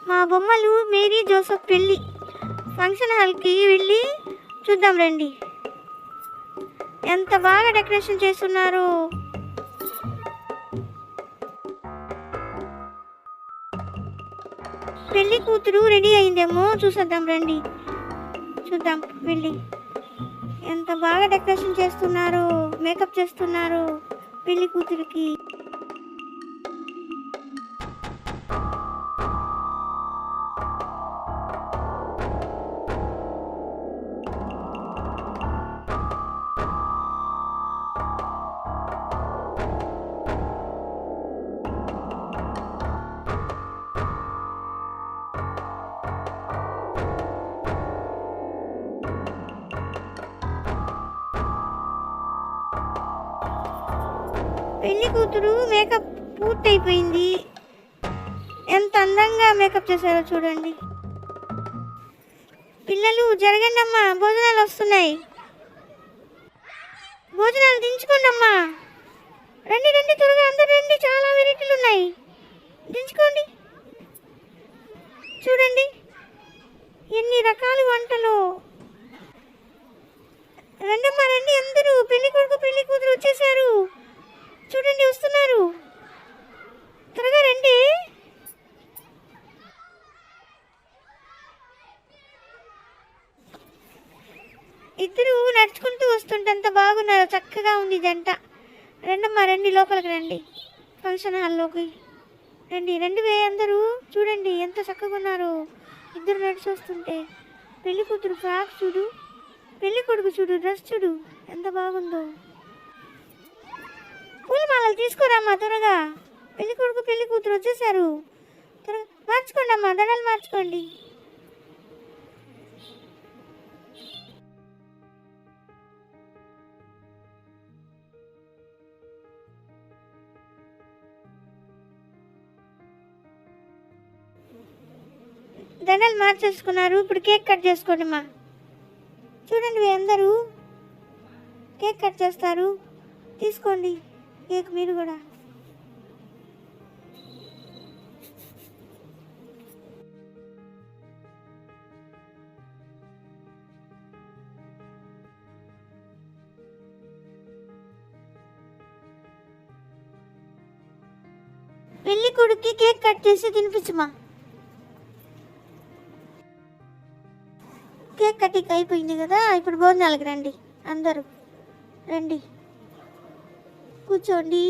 మా బొమ్మలు Mary Joseph పెళ్ళి ఫంక్షన్ హాల్కి వెళ్ళి చూద్దాం రండి. ఎంత బాగా డెకరేషన్ చేస్తున్నారు. పెళ్లి కూతురు రెడీ అయిందేమో చూసేద్దాం రండి. చూద్దాం వెళ్ళి. ఎంత బాగా డెకరేషన్ చేస్తున్నారు, మేకప్ చేస్తున్నారు పెళ్లి కూతురికి. పెళ్లి కూతురు మేకప్ పూర్తయిపోయింది. ఎంత అందంగా మేకప్ చేశారో చూడండి. పిల్లలు జరగండి అమ్మా, భోజనాలు వస్తున్నాయి. భోజనాలు దించుకోండి అమ్మా. రండి రండి త్వరగా అందరు రండి, చాలా వెరైటీలు ఉన్నాయి, దించుకోండి. చూడండి ఎన్ని రకాల వంటలు. రండమ్మా రండి అందరూ, పెళ్లి కొడుకు పెళ్లి కూతురు వచ్చేసారు. చూడండి వస్తున్నారు, త్వరగా రండి. ఇద్దరు నడుచుకుంటూ వస్తుంటే ఎంత బాగున్నారు, చక్కగా ఉంది జంట. రండమ్మా రండి, లోపలికి రండి, ఫంక్షన్ హాల్లోకి రండి. రండి అందరూ, చూడండి ఎంత చక్కగా ఉన్నారు ఇద్దరు నడిచి వస్తుంటే. పెళ్లి కూతురు ఫ్రాక్ చూడు, పెళ్లి కొడుకు చూడు డ్రెస్ చూడు ఎంత బాగుందో. పూలమాలలు తీసుకురామ్మా త్వరగా, పెళ్లి కొడుకు పెళ్లి కూతురు వచ్చేసారు. త్వరగా మార్చుకోండి అమ్మా, దండలు మార్చుకోండి. దండలు మార్చేసుకున్నారు. ఇప్పుడు కేక్ కట్ చేసుకోండి అమ్మా. చూడండి అందరూ కేక్ కట్ చేస్తారు, తీసుకోండి కేక్ మీరు కూడా. పెళ్లి కొడుక్కి కేక్ కట్ చేసి తినిపించమా. కేక్ కటింగ్ అయిపోయింది కదా, ఇప్పుడు భోజనాలకి రండి అందరూ, రండి కూర్చోండి.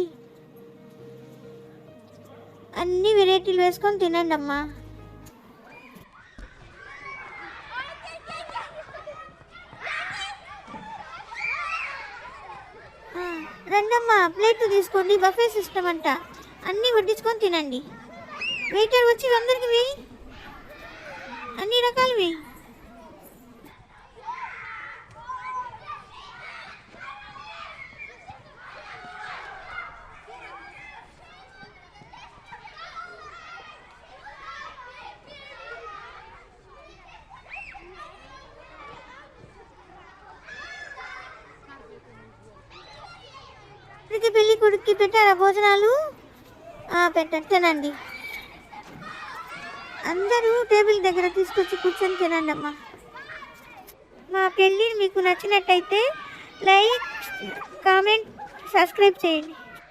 అన్ని వెరైటీలు వేసుకొని తినండి అమ్మా. రండమ్మా ప్లేట్ తీసుకోండి, బఫే సిస్టమ్ అంట, అన్నీ వడ్డించుకొని తినండి. వెయిటర్ వచ్చి అందరికి వేయి, అన్ని రకాలు వేయి. పెళ్లి కొడుక్కి పెట్టారా భోజనాలు? పెట్టండి, తినండి. అందరూ టేబుల్ దగ్గర తీసుకొచ్చి కూర్చొని తినండి అమ్మా. మా పెళ్ళి మీకు నచ్చినట్టయితే లైక్, కామెంట్, సబ్స్క్రైబ్ చేయండి.